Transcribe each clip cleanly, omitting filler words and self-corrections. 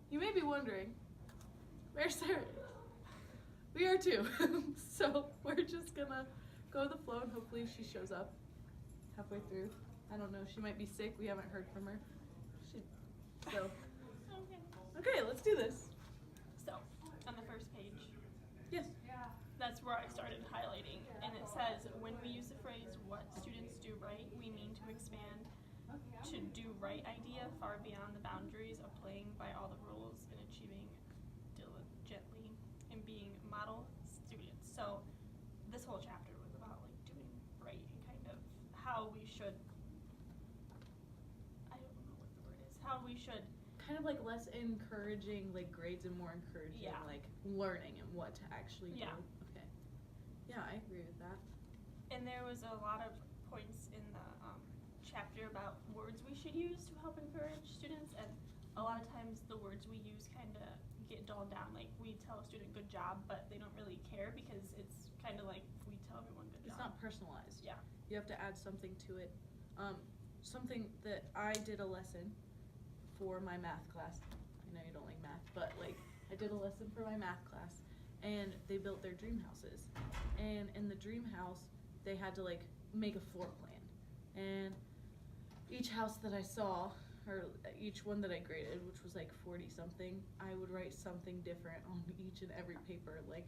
you may be wondering, where's Sarah? We are too. So we're just gonna go with the flow and hopefully she shows up halfway through. I don't know, she might be sick, we haven't heard from her. So, okay, let's do this. So, on the first page, Yes. that's where I started highlighting, and it says, when we use the phrase, what students do right, we mean to expand to do right idea far beyond the boundaries of playing by all the rules and achieving diligently and being model students. So, this whole chapter was about like doing right and kind of how we should, I don't know what the word is, how we should Kind of like less encouraging like grades and more encouraging like learning and what to actually do. Okay. Yeah, I agree with that. And there was a lot of points in the chapter about words we should use to help encourage students, and a lot of times the words we use kind of get dulled down. Like we tell a student good job, but they don't really care because it's kind of like we tell everyone good job. It's not personalized. Yeah. You have to add something to it. Something that I did a lesson for my math class. I know you don't like math, but like I did a lesson for my math class and they built their dream houses. And in the dream house, they had to like make a floor plan. And each house that I saw, or each one that I graded, which was like 40 something, I would write something different on each and every paper, like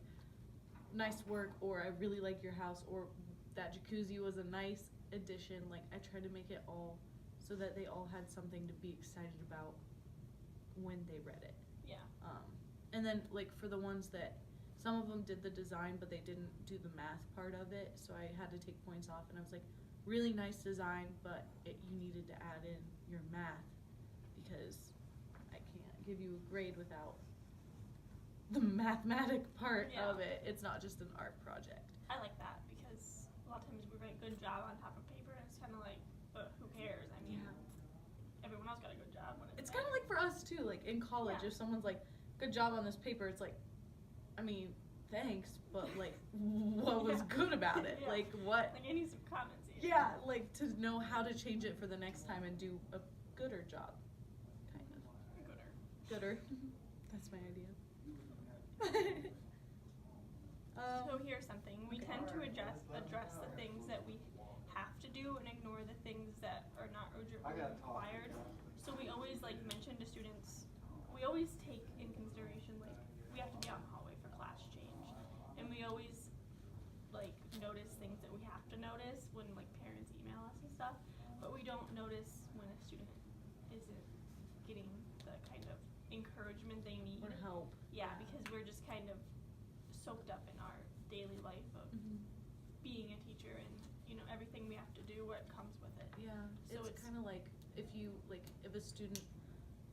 nice work, or I really like your house, or that jacuzzi was a nice addition. Like I tried to make it all so that they all had something to be excited about when they read it. Yeah. And then like for the ones that, some of them did the design but they didn't do the math part of it, so I had to take points off, and I was like, really nice design, but you needed to add in your math because I can't give you a grade without the mathematic part of it. It's not just an art project. I like that because a lot of times we write good job on top of paper and it's kind of like, but who cares? I mean, everyone else got a good job. When it's kind of like for us too, like in college, if someone's like, good job on this paper, it's like, I mean, thanks, but like, what was good about it? Like what? Like I need some comments here. Yeah, like to know how to change it for the next time and do a gooder job, kind of. Gooder. That's my idea. So here's something. We tend to address the things that we have to do and ignore the things that are not urgently required. So we always like mention to students, we always take in consideration like we have to be out in the hallway for class change, and we always like notice things that we have to notice when like parents email us and stuff, but we don't notice when a student isn't getting the kind of encouragement they need Or help. Yeah, because we're just kind of soaked up in our daily life of being a teacher and you know everything we have to do, what comes with it. Yeah, so it's kind of like if you like if a student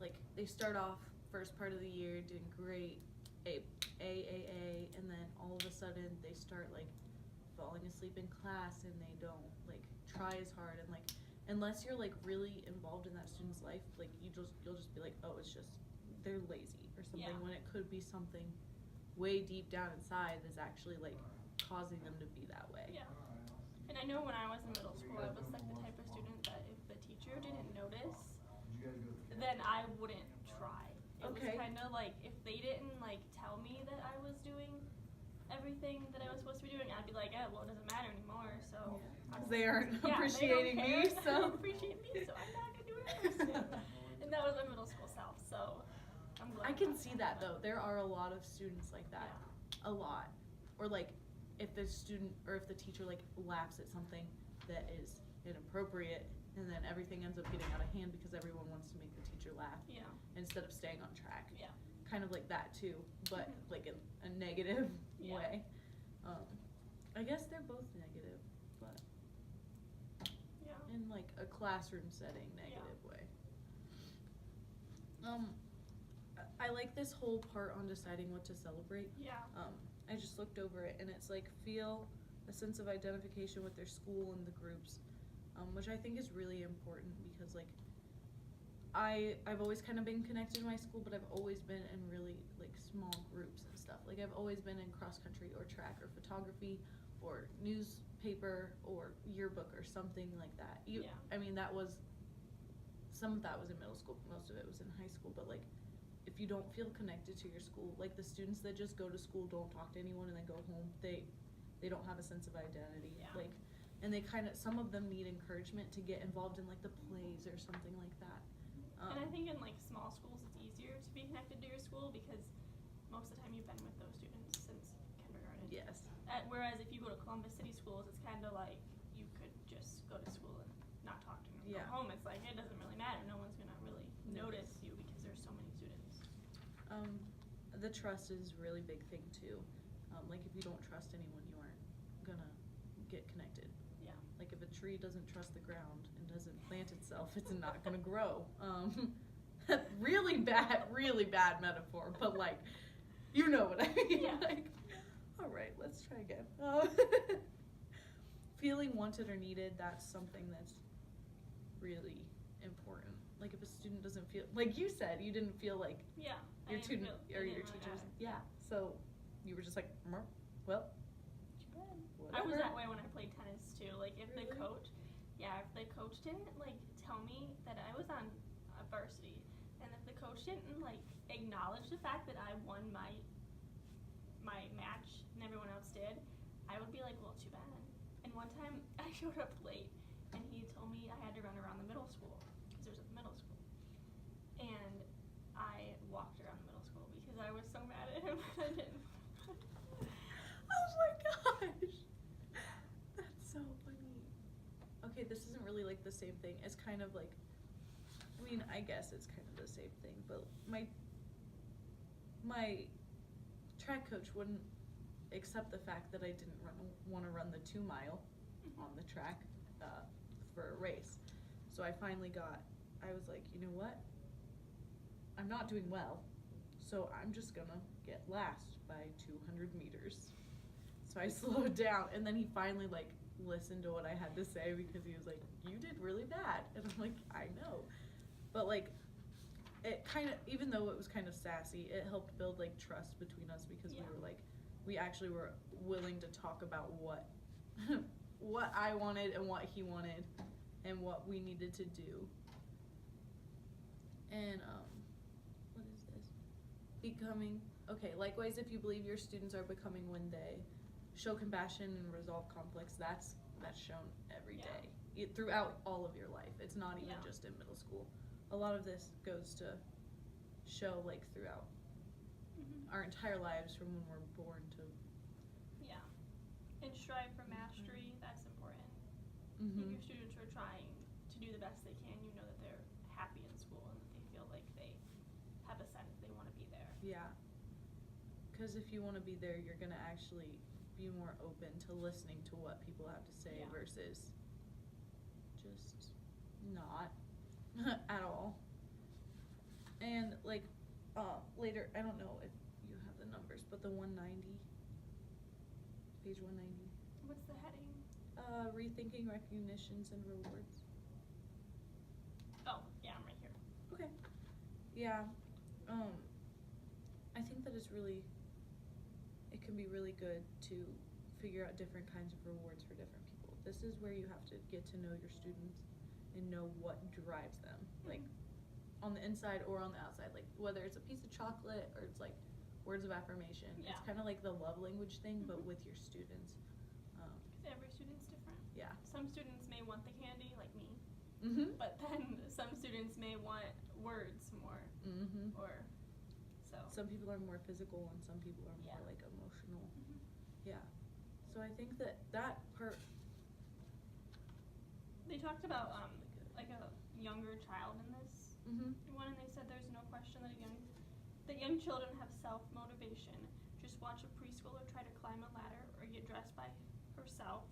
like they start off first part of the year doing great, A, and then all of a sudden they start like falling asleep in class and they don't like try as hard, and like unless you're like really involved in that student's life, like you'll just be like, oh, it's just they're lazy or something, when it could be something way deep down inside that's actually like causing them to be that way. Yeah. And I know when I was in middle school, I was like the type of student that if the teacher didn't notice, then I wouldn't try. It was kind of like if they didn't like tell me that I was doing everything that I was supposed to be doing, I'd be like, well, it doesn't matter anymore. So they aren't appreciating me, so appreciate me, so I'm not gonna do it. And that was my middle school self. So I'm glad. I can see that though. There are a lot of students like that. A lot. Or like if the student or if the teacher like laughs at something that is inappropriate, and then everything ends up getting out of hand because everyone wants to make the teacher laugh instead of staying on track. Yeah. Kind of like that too, but like in a negative way. I guess they're both negative, but in like a classroom setting, negative way. I like this whole part on deciding what to celebrate. I just looked over it and it's like feel a sense of identification with their school and the groups, which I think is really important because like I've always kind of been connected to my school, but I've always been in really like small groups and stuff. Like I've always been in cross country or track or photography or newspaper or yearbook or something like that. I mean, that was, some of that was in middle school, most of it was in high school, but like if you don't feel connected to your school, like the students that just go to school, don't talk to anyone, and then go home, they don't have a sense of identity. Yeah. Like, and they kind of, some of them need encouragement to get involved in like the plays or something like that. And I think in like small schools, it's easier to be connected to your school because most of the time you've been with those students since kindergarten. Yes. Whereas if you go to Columbus City schools, it's kind of like you could just go to school and not talk to them. Yeah. Go home, it's like it doesn't really matter. No one's gonna really notice you because there's so many students. The trust is a really big thing too. Like if you don't trust anyone, you aren't gonna get connected. Yeah. Like if a tree doesn't trust the ground and doesn't plant itself, it's not gonna grow. Really bad metaphor, but like, you know what I mean. Yeah. Like, all right, let's try again. Feeling wanted or needed, that's something that's really important. Like if a student doesn't feel, like you said, you didn't feel like Yeah. your student or your really teachers. matter. Yeah. So you were just like, well, I was whatever. that way when I played tennis too. Like if Really? the coach didn't like tell me that I was on a varsity, and if the coach didn't like acknowledge the fact that I won my match and everyone else did, I would be like, well, too bad. And one time I showed up late, and he told me I had to run around the middle school because there's a middle school, and I walked around the middle school because I was so mad at him that I didn't. Oh my gosh, that's so funny. Okay, this isn't really like the same thing. It's kind of like, I mean, I guess it's kind of the same thing, but my track coach wouldn't accept the fact that I didn't want to run the 2 mile on the track for a race. So I finally I was like, you know what? I'm not doing well, so I'm just gonna get last by 200 meters. So I slowed down, and then he finally like listened to what I had to say because he was like, you did really bad. And I'm like, I know. But like, it kind of, even though it was kind of sassy, it helped build like trust between us because Yeah. we were like, we actually were willing to talk about what what I wanted and what he wanted and what we needed to do. And what is this? Becoming, okay, likewise, if you believe your students are becoming when they show compassion and resolve conflicts, that's shown every Yeah. day, throughout all of your life. It's not even Yeah. just in middle school. A lot of this goes to show like throughout our entire lives from when we're born to. Yeah. And strive for mastery, that's important. If your students are trying to do the best they can, you know that they're happy in school and that they feel like they have a sense they want to be there. Yeah. Because if you want to be there, you're going to actually be more open to listening to what people have to say Yeah. versus just not at all. And like later, I don't know if you have the numbers, but the 190, page 190. What's the heading? Rethinking recognitions and rewards. Oh, yeah, I'm right here. Okay. Yeah. I think that it's really, it can be really good to figure out different kinds of rewards for different people. This is where you have to get to know your students and know what drives them, like on the inside or on the outside, like whether it's a piece of chocolate or it's like words of affirmation. Yeah. It's kind of like the love language thing, but with your students. Because every student's different. Yeah. Some students may want the candy, like me, Mm-hmm. but then some students may want words more, Mm-hmm. or so. Some people are more physical and some people are more Yeah. like emotional. Mhm. Yeah. So I think that part. They talked about really good. like a younger child in this Mm-hmm. one, and they said there's no question that young children have self-motivation. Just watch a preschooler try to climb a ladder or get dressed by herself.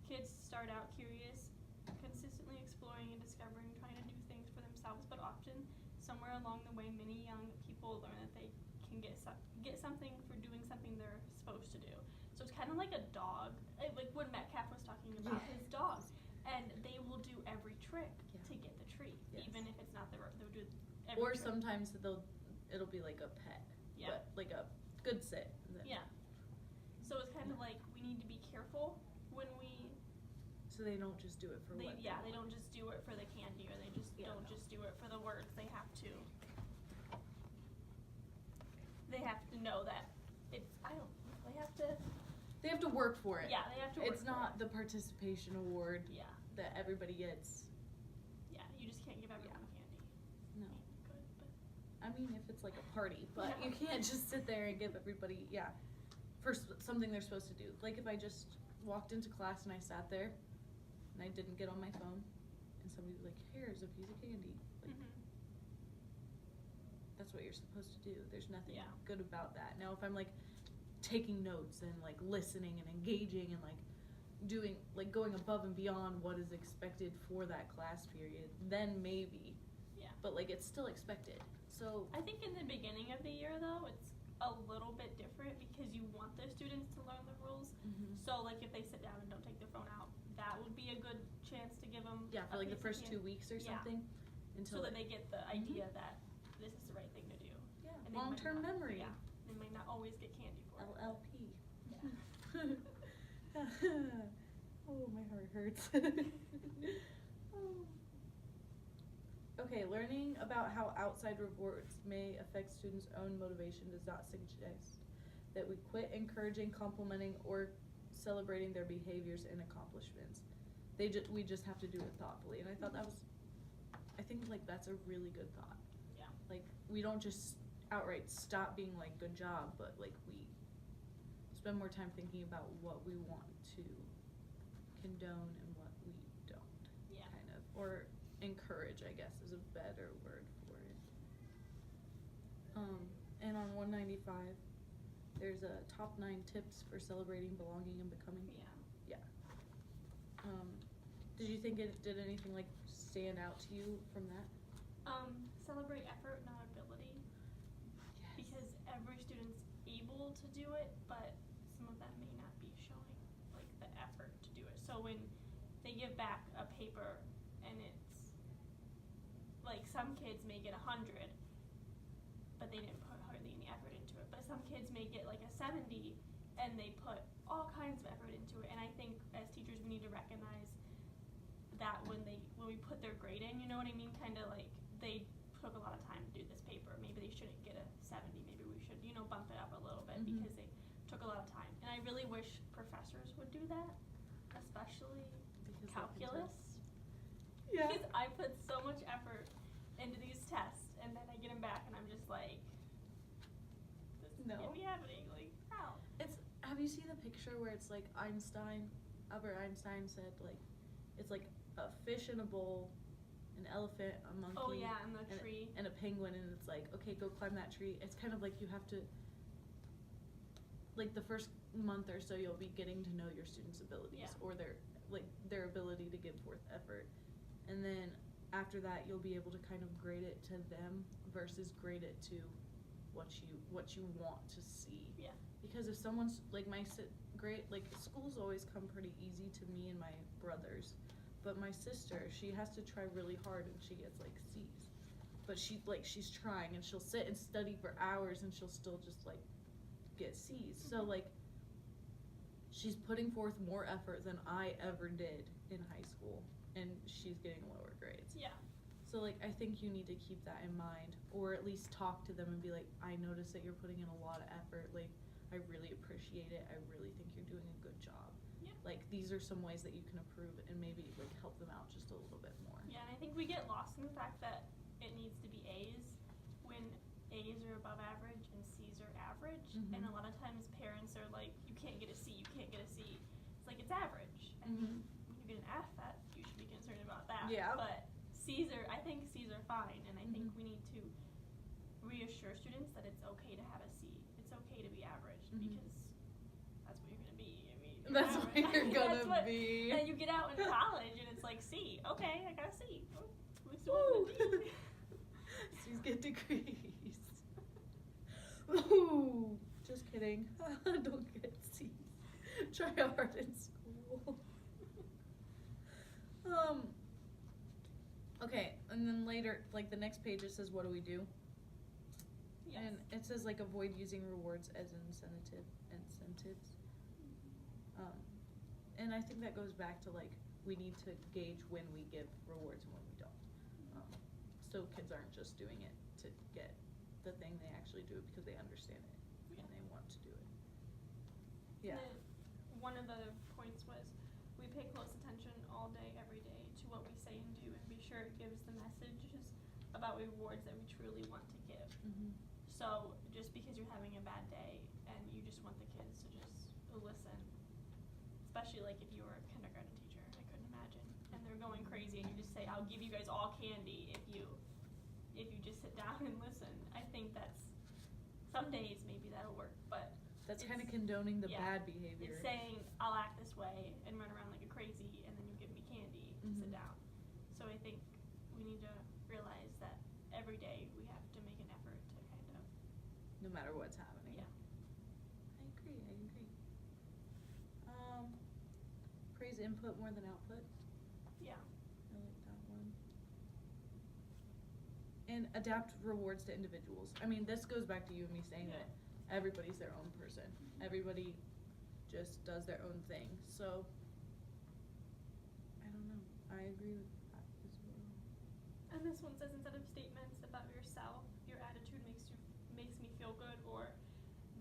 Kids start out curious, consistently exploring and discovering, trying to do things for themselves, but often somewhere along the way, many young people learn that they can get something for doing something they're supposed to do. So it's kind of like a dog, like when Metcalf was talking about his dog, and they will do every trick to get the treat, even if it's not they'll do every Or trick. sometimes it'll be like a pet. Yeah. But like a good sit. Yeah. So it's kind of like we need to be careful when we. So they don't just do it for what. They don't just do it for the candy, or they just don't just do it for the words. They have to to know that it's, they have to work for it. Yeah, they have to work for it. It's not the participation award that everybody gets. Yeah, you just can't give everyone candy. No. Good, but I mean, if it's like a party, but you can't just sit there and give everybody, for something they're supposed to do. Like if I just walked into class and I sat there and I didn't get on my phone and somebody was like, here's a piece of candy. Like, that's what you're supposed to do. There's nothing good about that. Now, if I'm like taking notes and like listening and engaging and like doing, like going above and beyond what is expected for that class period, then maybe. Yeah. But like it's still expected. So I think in the beginning of the year though, it's a little bit different because you want the students to learn the rules. So like if they sit down and don't take their phone out, that would be a good chance to give them for like the first 2 weeks or something, until so that they get the idea that this is the right thing to do. Yeah, and long-term memory. Yeah, they might not always get candy for it. LLP. Yeah. Oh, my heart hurts. Okay, learning about how outside rewards may affect students' own motivation does not suggest that we quit encouraging, complimenting, or celebrating their behaviors and accomplishments. We just have to do it thoughtfully, and I thought I think like that's a really good thought. Yeah. Like we don't just outright stop being like good job, but like we spend more time thinking about what we want to condone and what we don't. Yeah. Kind of, or encourage, I guess, is a better word for it. And on 195, there's a top 9 tips for celebrating, belonging, and becoming. Yeah. Did you think it did anything like stand out to you from that? Celebrate effort, not ability. Yes. Because every student's able to do it, but some of them may not be showing like the effort to do it. So when they give back a paper and it's like some kids may get 100, but they didn't put hardly any effort into it. But some kids may get like a 70 and they put all kinds of effort into it. And I think as teachers we need to recognize that when we put their grade in, you know what I mean? Kind of like they took a lot of time to do this paper. Maybe they shouldn't get a 70. Maybe we should, bump it up a little bit because they took a lot of time. And I really wish professors would do that, especially Because calculus. Yeah. Because I put so much effort into these tests, and then I get them back, and I'm just like, this can't be happening. Like, how? Have you seen the picture where it's like Albert Einstein said like, it's like a fish in a bowl, an elephant, a monkey. Oh yeah, and the tree. And a penguin, and it's like, okay, go climb that tree. It's kind of like you have to, like the first month or so, you'll be getting to know your students' abilities or their ability to give forth effort, and then after that, you'll be able to kind of grade it to them versus grade it to what you want to see. Yeah. Because if someone's like schools always come pretty easy to me and my brothers. But my sister, she has to try really hard and she gets like C's. But she's trying and she'll sit and study for hours and she'll still just like get C's. So like she's putting forth more effort than I ever did in high school and she's getting lower grades. Yeah. So like I think you need to keep that in mind, or at least talk to them and be like, I notice that you're putting in a lot of effort. Like I really appreciate it. I really think you're doing a good job. Yeah. Like these are some ways that you can improve and maybe like help them out just a little bit more. Yeah, and I think we get lost in the fact that it needs to be A's when A's are above average and C's are average. And a lot of times parents are like, you can't get a C, you can't get a C. It's like it's average. I mean, when you get an F, that you should be concerned about that. Yeah. But I think C's are fine, and I think we need to reassure students that it's okay to have a C. It's okay to be average because that's what you're gonna be. I mean, That's what you're gonna be. And you get out in college and it's like C. Okay, I got a C. Woo! C's get degrees. Ooh, just kidding. Don't get C's. Try hard in school. Okay, and then later, like the next page, it says, "What do we do?" Yes. And it says like avoid using rewards as incentives. And I think that goes back to like we need to gauge when we give rewards and when we don't. So kids aren't just doing it to get the thing; they actually do it because they understand it. to do it. Yeah. One of the points was we pay close attention all day, every day to what we say and do, and be sure it gives the messages about rewards that we truly want to give. Mm-hmm. So just because you're having a bad day and you just want the kids to just listen, especially like if you were a kindergarten teacher, I couldn't imagine, and they're going crazy and you just say, I'll give you guys all candy if you just sit down and listen. I think that's, some days maybe that'll work, but that's kind of condoning the bad behavior. It's saying, I'll act this way and run around like a crazy, and then you give me candy to sit down. So I think we need to realize that every day we have to make an effort to kind of, no matter what's happening. Yeah. I agree. Praise input more than output. Yeah. I like that one. And adapt rewards to individuals. I mean, this goes back to you and me saying that everybody's their own person. Everybody just does their own thing. So, I don't know. I agree with that as well. And this one says, instead of statements about yourself, your attitude makes me feel good, or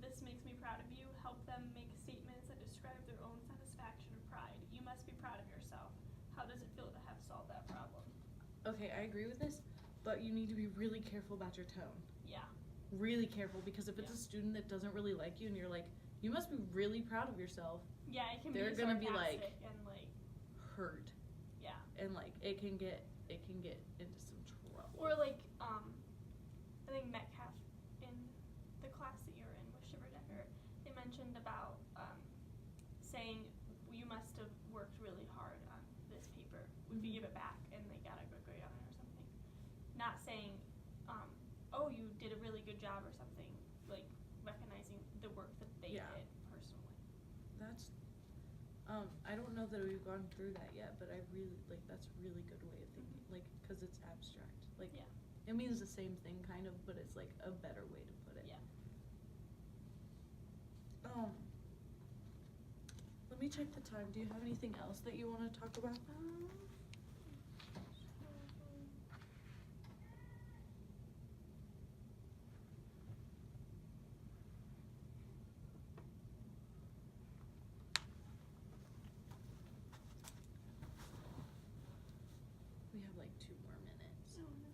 this makes me proud of you, help them make statements that describe their own satisfaction or pride. You must be proud of yourself. How does it feel to have solved that problem? Okay, I agree with this, but you need to be really careful about your tone. Yeah. Really careful, because if it's a student that doesn't really like you and you're like, you must be really proud of yourself. Yeah, it can they're be gonna be like and like hurt. Yeah. And like it can get into some trouble. Or like I think Metcalf in the class that you're in with Shiver Decker, they mentioned about saying you must have worked really hard on this paper. Would you give it back and they got a good grade on it or something? Not saying oh, you did a really good job or something, like recognizing the work that they did personally. That's I don't know that we've gone through that yet, but I really like that's a really good way of thinking, like, because it's abstract. Like, it means the same thing kind of, but it's like a better way to put it. Yeah. Let me check the time. Do you have anything else that you want to talk about? We have like 2 more minutes. Oh, no.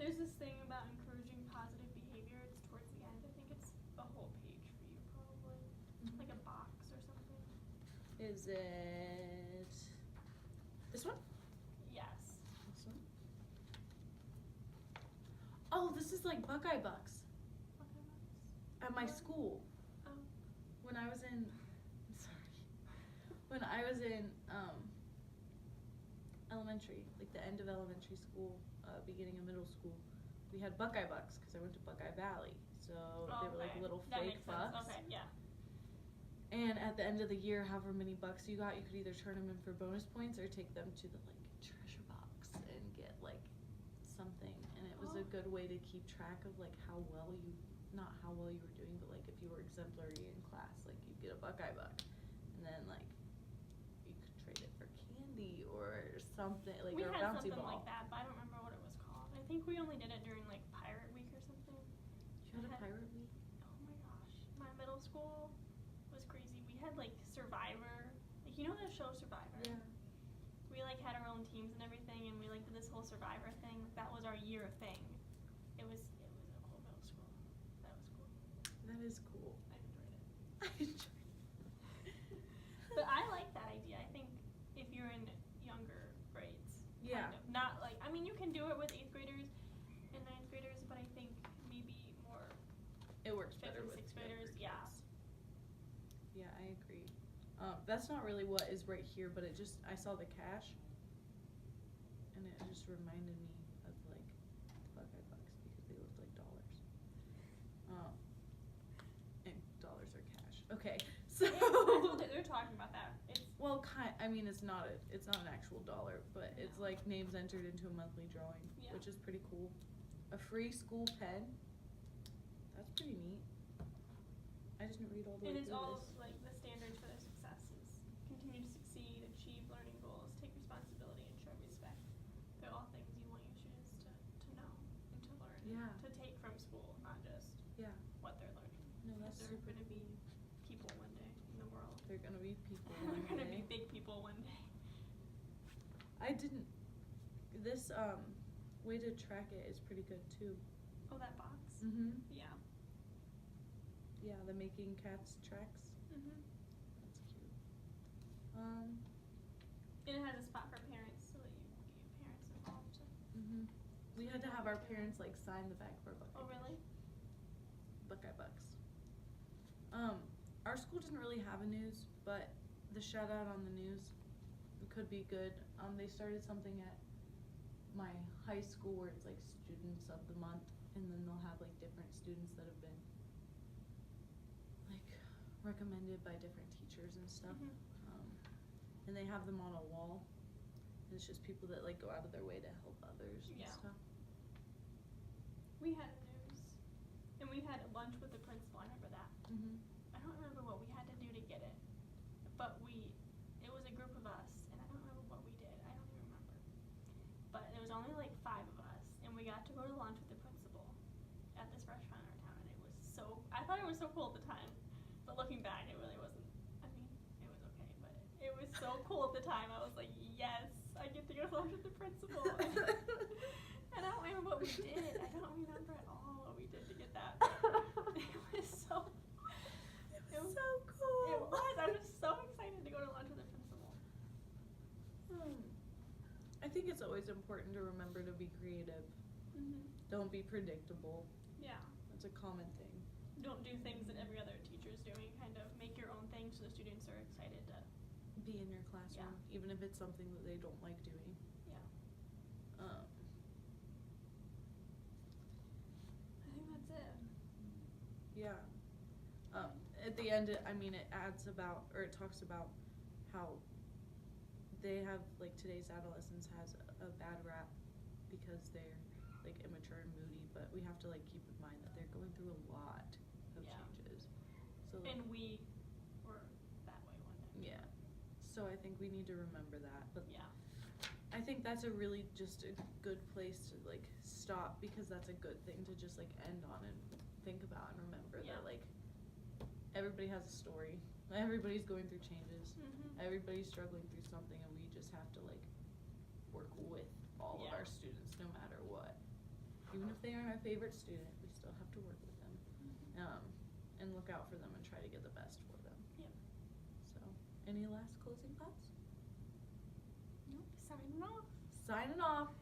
There's this thing about encouraging positive behavior. It's towards the end. I think it's a whole page for you, probably. Like a box or something. Is it this one? Yes. This one? Oh, this is like Buckeye Bucks Okay, at my school. Oh. When I was in elementary, like the end of elementary school, beginning of middle school, we had Buckeye Bucks because I went to Buckeye Valley. So they were like little that fake makes sense. bucks. Okay, yeah. And at the end of the year, however many bucks you got, you could either turn them in for bonus points or take them to the like treasure box and get like something. And it was a good way to keep track of like not how well you were doing, but like if you were exemplary in class, like you'd get a Buckeye Buck. And then like you could trade it for candy or something, like We or a had bouncy something ball. like that, but I don't remember what it was called. I think we only did it during like Pirate Week or something. You had a pirate week? Oh my gosh. My middle school was crazy. We had like Survivor. Like, you know the show Survivor? Yeah. We like had our own teams and everything, and we like did this whole Survivor thing. That was our year thing. It was a whole middle school. That was cool. That is cool. I enjoyed it. I enjoyed But I like that idea. I think if you're in younger grades, kind of. Not like, I mean, you can do it with 8th graders and 9th graders, but I think maybe more It works 5th better and with 6th graders. younger Yeah. kids. Yeah, I agree. That's not really what is right here, but I saw the cash, and it just reminded me of like Buckeye Bucks because they looked like dollars. And dollars are cash. Okay, so. They're talking about that. Well, I mean, it's not an actual dollar, but it's like names entered into a monthly drawing, which is pretty cool. A free school pen. That's pretty neat. I just didn't read all the way through this. And it's all like the standards for their successes. Continue to succeed, achieve learning goals, take responsibility, and show respect. They're all things you want your students to know and to learn. Yeah. To take from school, not just what they're learning. No, that's they're super going to be They're gonna be people They're one gonna day. be big people one day. This way to track it is pretty good too. Oh, that box? Mm-hmm. Yeah. Yeah, the making cats tracks. Mm-hmm. That's cute. And it has a spot for parents so that you can get your parents involved. Mm-hmm. We had to have our parents like sign the back for Buckeye. Oh, really? Buckeye Bucks. Our school doesn't really have a news, but the shout out on the news could be good. They started something at my high school where it's like students of the month, and then they'll have like different students that have been like recommended by different teachers and stuff. And they have them on a wall. And it's just people that like go out of their way to help others and stuff. We had a news, and we had lunch with the principal. I remember that. Mm-hmm. I don't remember what we had to do to get it, but it was a group of us, and I don't remember what we did. I don't even remember. But there was only like 5 of us, and we got to go to lunch with the principal at this restaurant in our town, and it was so, I thought it was so cool at the time, but looking back, it really wasn't. I mean, it was okay, but it was so cool at the time. I was like, yes, I get to go to lunch with the principal. And I don't remember what we did. I don't remember at all what we did to get that. It was so cool. It was. I was so excited to go to lunch with the principal. I think it's always important to remember to be creative. Mm-hmm. Don't be predictable. Yeah. That's a common thing. Don't do things that every other teacher's doing. Kind of make your own thing so the students are excited to be in your classroom, even if it's something that they don't like doing. Yeah. I think that's it. Yeah. At the end, it adds about, or it talks about how they have, like, today's adolescence has a bad rap because they're, like, immature and moody, but we have to, like, keep in mind that they're going through a lot of changes. So, like, and we were that way one day. Yeah. So I think we need to remember that. But yeah. I think that's a really just a good place to, like, stop, because that's a good thing to just, like, end on and think about and remember that, like, everybody has a story. Everybody's going through changes. Mm-hmm. Everybody's struggling through something, and we just have to, like, work with all of our students no matter what. Even if they aren't our favorite student, we still have to work with them. And look out for them and try to get the best for them. Yep. So, any last closing thoughts? Nope. Signing off. Signing off.